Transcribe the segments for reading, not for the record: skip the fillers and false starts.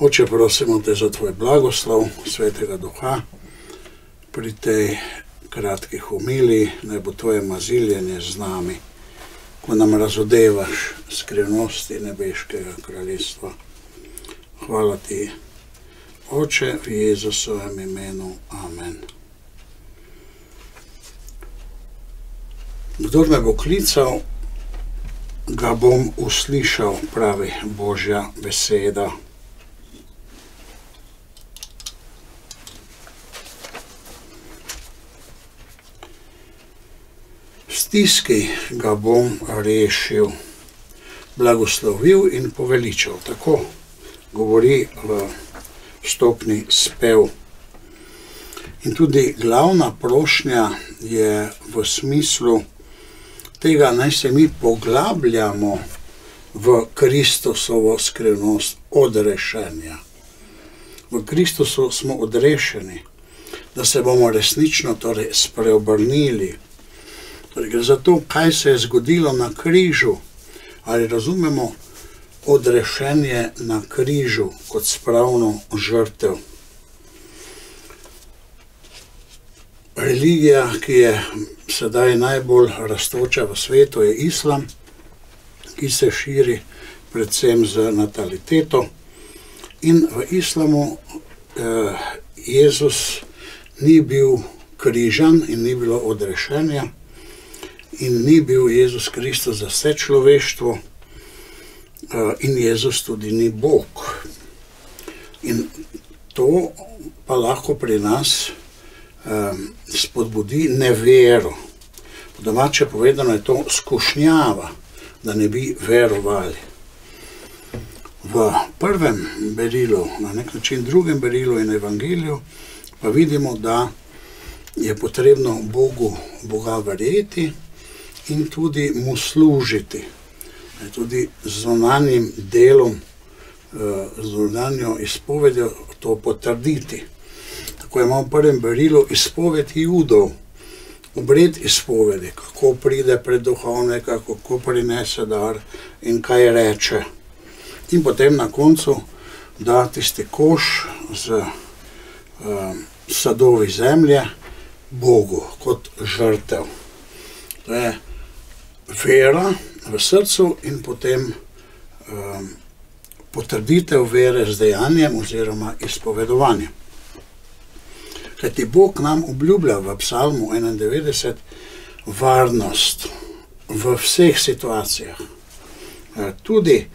Oče, prosimo te za tvoj blagoslov Svetega Duha pri tej kratki homiliji, naj bo tvoje maziljenje z nami, ko nam razodevaš skrivnosti nebeškega kraljestva. Hvala ti, Oče, v Jezusovem imenu. Amen. Kdor me bo klical, ga bom uslišal, pravi Božja beseda. V stiski ga bom rešil, blagoslovil in poveličal. Tako govori v vstopni spev. In tudi glavna prošnja je v smislu tega, naj se mi poglabljamo v Kristusovo skrivnost odrešenja. V Kristusu smo odrešeni, da se bomo resnično spreobrnili. Gre za to, kaj se je zgodilo na križu, ali razumemo odrešenje na križu kot spravno žrtev. Religija, ki je sedaj najbolj rastoča v svetu, je islam, ki se širi predvsem z nataliteto. In v islamu Jezus ni bil križan in ni bilo odrešenja in ni bil Jezus Kristus za vse človeštvo in Jezus tudi ni Bog. In to pa lahko pri nas spodbudi nevero. Po domače povedano je to skušnjava, da ne bi verovali. V prvem berilu, na nek način drugem berilu in evangeliju, pa vidimo, da je potrebno Boga verjeti in tudi mu služiti. Tudi z zunanjim delom, z zunanjo izpovedjo to potrditi. Tako imamo v prvem berilu izpoved Judov, obred izpovedi, kako pride pred duhovnika, kako prinese dar in kaj reče. In potem na koncu da tisti koš z sadovi zemlje Bogu kot žrtev. To je vera v srcu in potem potrditev vere z dejanjem oziroma izpovedovanjem. Kajti Bog nam obljublja v Psalmu 91 varnost v vseh situacijah. Tudi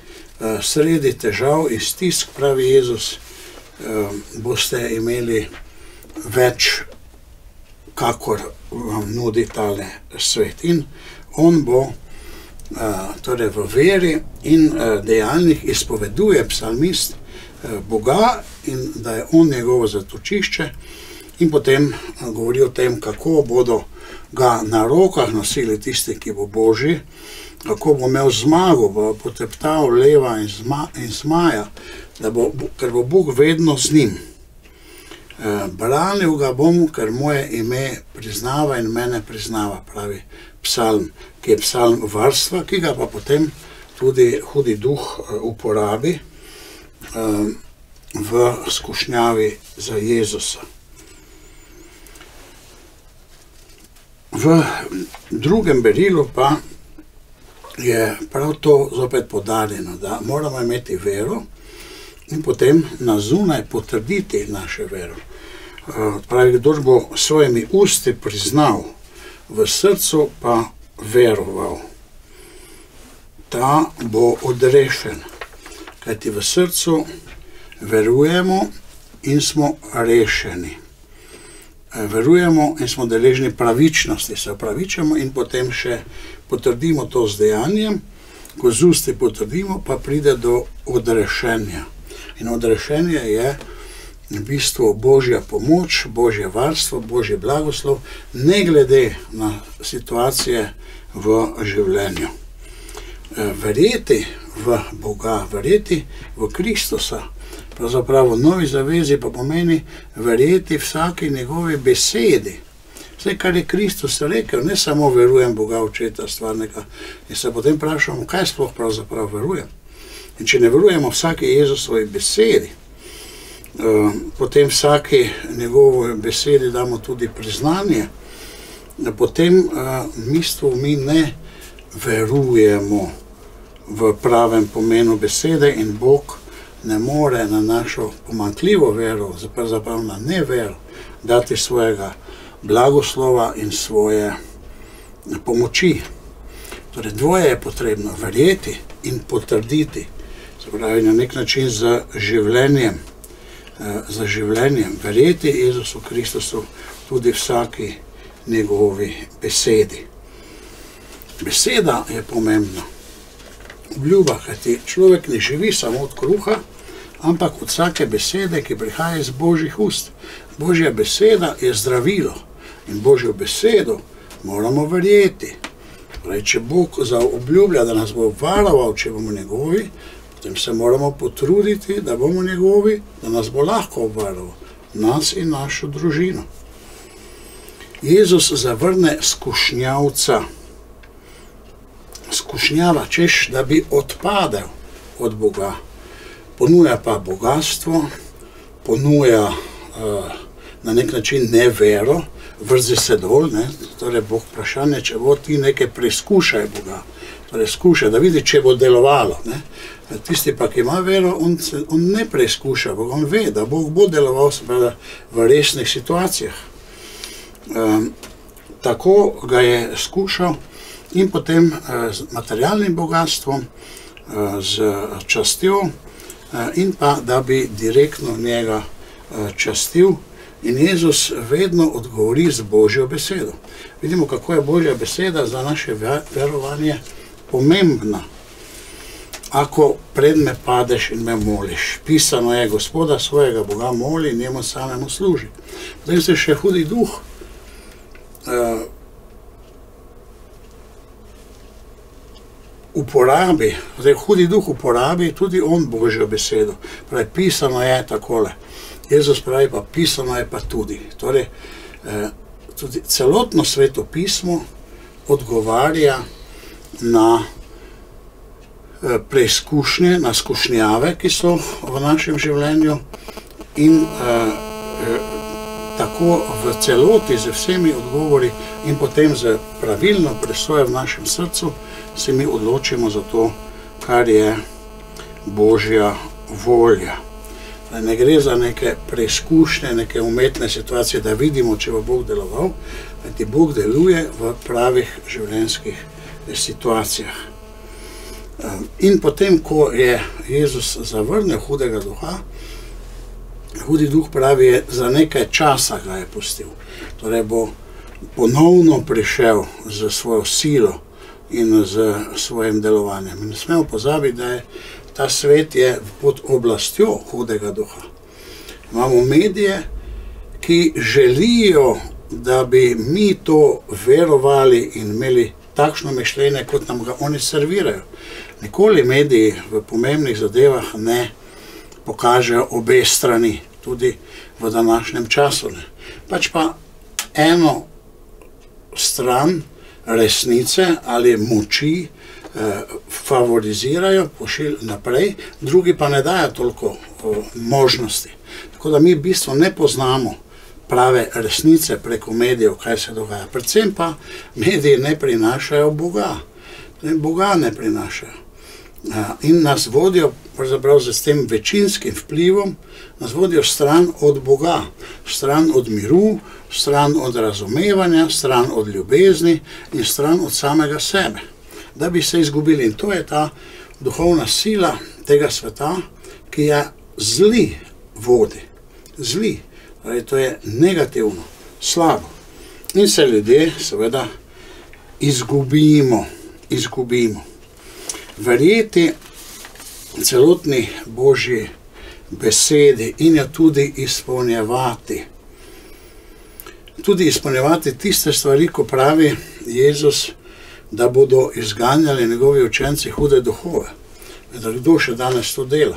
sredi težav in stisk, pravi Jezus, boste imeli več, kakor vam nudi tale svet. In on bo torej v veri in dejanjih izpoveduje psalmist Boga in da je on njegovo zatočišče. In potem govori o tem, kako bodo ga na rokah nosili tisti, ki bo Božji, kako bo imel zmago, bo poteptal leva in zmaja, ker bo Bog vedno z njim. Branil ga bom, ker moje ime priznava in mene priznava, pravi psalm, ki je psalm varstva, ki ga pa potem tudi Hudi Duh uporabi v skušnjavi za Jezusa. V drugem berilu pa je prav to zopet poudarjeno, da moramo imeti vero in potem na zunaj potrditi naše vero. Pravi, kdor bo svojimi usti priznal, v srcu pa veroval, ta bo odrešen. Kajti v srcu verujemo in smo rešeni. Verujemo in smo deležni pravičnosti, se opravičamo in potem še potrdimo to z dejanjem. Ko z usti potrdimo, pa pride do odrešenja. In odrešenje je v bistvu Božja pomoč, Božje varstvo, Božji blagoslov, ne glede na situacije v življenju. Verjeti v Boga, verjeti v Kristusa, pravzaprav v novi zavezi pa pomeni verjeti vsaki njegovi besedi. Vse, kar je Kristus rekel, ne samo verujem Boga, Očeta, Stvarnega, in se potem vprašamo, kaj sploh pravzaprav verujem. In če ne verujemo vsaki Jezusovi besedi, potem vsaki njegovi besedi damo tudi priznanje, potem v bistvu mi ne verujemo v pravem pomenu besede in Bog ne more na našo pomanjkljivo vero, pravzaprav na nevero, dati svojega blagoslova in svoje pomoči. Torej, dvoje je potrebno, verjeti in potrditi, se pravi na nek način z življenjem, verjeti Jezusu Kristusu tudi vsaki njegovi besedi. Beseda je pomembna. Obljuba, kajti človek ne živi samo od kruha, ampak od vsake besede, ki prihaja iz Božjih ust. Božja beseda je zdravilo in Božjo besedo moramo verjeti. Torej, če Bog zaobljublja, da nas bo varoval, če bomo njegovi, potem se moramo potruditi, da bomo njegovi, da nas bo lahko obvaroval, nas in našo družino. Jezus zavrne skušnjavca. Skušnjava, češ, da bi odpadel od Boga. Ponuja pa bogatstvo, ponuja na nek način nevero, vrzi se dol, torej Bog vprašanje, če bo ti nekaj preizkušaj Boga, torej skuša, da vidi, če bo delovalo. Tisti pa, ki ima vero, on ne preizkuša Boga, on ve, da Bog bo deloval v resnih situacijah. Tako ga je skušal in potem z materialnim bogatstvom, z častjo in pa, da bi direktno njega častil. In Jezus vedno odgovori z Božjo besedo. Vidimo, kako je Božja beseda za naše verovanje pomembna. Ako pred me padeš in me moliš, pisano je, Gospoda svojega Boga moli in njemu samemu služi. Potem se še hudi duh uporabi, hudi duh uporabi tudi on Božjo besedo. Pravi, pisano je takole. Jezus pravi pa, pisano je pa tudi. Torej, tudi celotno Sveto pismo odgovarja na preizkušnje, na skušnjave, ki so v našem življenju in tako v celoti z vsemi odgovori in potem z pravilno presojo v našem srcu se mi odločimo za to, kar je Božja volja. Ne gre za neke preizkušnje, neke umetne situacije, da vidimo, če bo Bog deloval, kajti Bog deluje v pravih življenjskih situacijah. In potem, ko je Jezus zavrnil hudega duha, hudi duh pravi, je za nekaj časa ga je pustil. Torej bo ponovno prišel z svojo silo in z svojim delovanjem. In ne smemo pozabiti, da je ta svet je pod oblastjo hudega duha. Imamo medije, ki želijo, da bi mi to verovali in imeli takšno mišljenje, kot nam ga oni servirajo. Nikoli mediji v pomembnih zadevah ne pokažejo obe strani, tudi v današnjem času. Pač pa eno stran resnice ali moči favorizirajo, pošilj naprej, drugi pa ne dajo toliko možnosti. Tako da mi v bistvu ne poznamo prave resnice preko medijev, kaj se dogaja. Predvsem pa mediji ne prinašajo Boga. Boga ne prinašajo. In nas vodijo, pravzaprav s tem večinskim vplivom, nas vodijo stran od Boga, stran od miru, stran od razumevanja, stran od ljubezni in stran od samega sebe, da bi se izgubili. In to je ta duhovna sila tega sveta, ki je zli vodi. Zli. To je negativno, slabo. In se ljudje seveda izgubimo. Verjeti celotni Božji besedi in jo tudi izpolnjevati. Tudi izpolnjevati tiste stvari, ko pravi Jezus, da bodo izganjali njegovi učenci hude duhove. Kdo še danes to dela?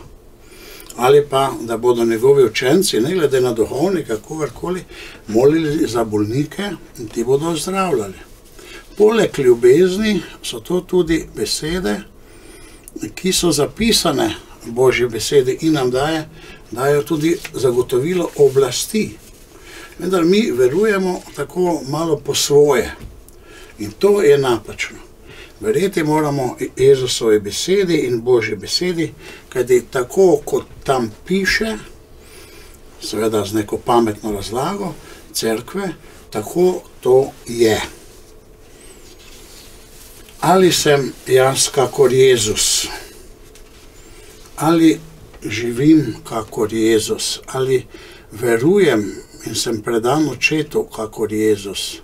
Ali pa, da bodo njegovi učenci, ne glede na duhovnika, kogarkoli, molili za bolnike in ti bodo ozdravljali. Poleg ljubezni so to tudi besede, ki so zapisane Božji besedi in nam dajo tudi zagotovilo oblasti. Vendar mi verujemo tako malo po svoje in to je napačno. Verjeti moramo Jezusovi besedi in Božji besedi, kajti tako kot tam piše, seveda z neko pametno razlago cerkve, tako to je. Ali sem jaz kakor Jezus? Ali živim kakor Jezus? Ali verujem in sem predan očetu kakor Jezus?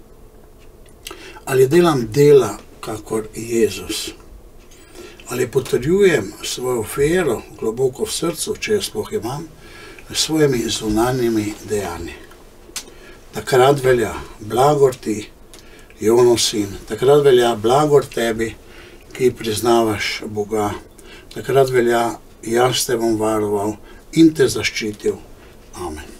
Ali delam dela kakor Jezus? Ali potrjujem svojo vero globoko v srcu, če jo sploh imam, s svojimi zunanjimi dejanji? Takrat velja blagor ti, Jonov sin, takrat velja blagor tebi, ki priznavaš Boga. Takrat velja, jaz te bom varoval in te zaščitil. Amen.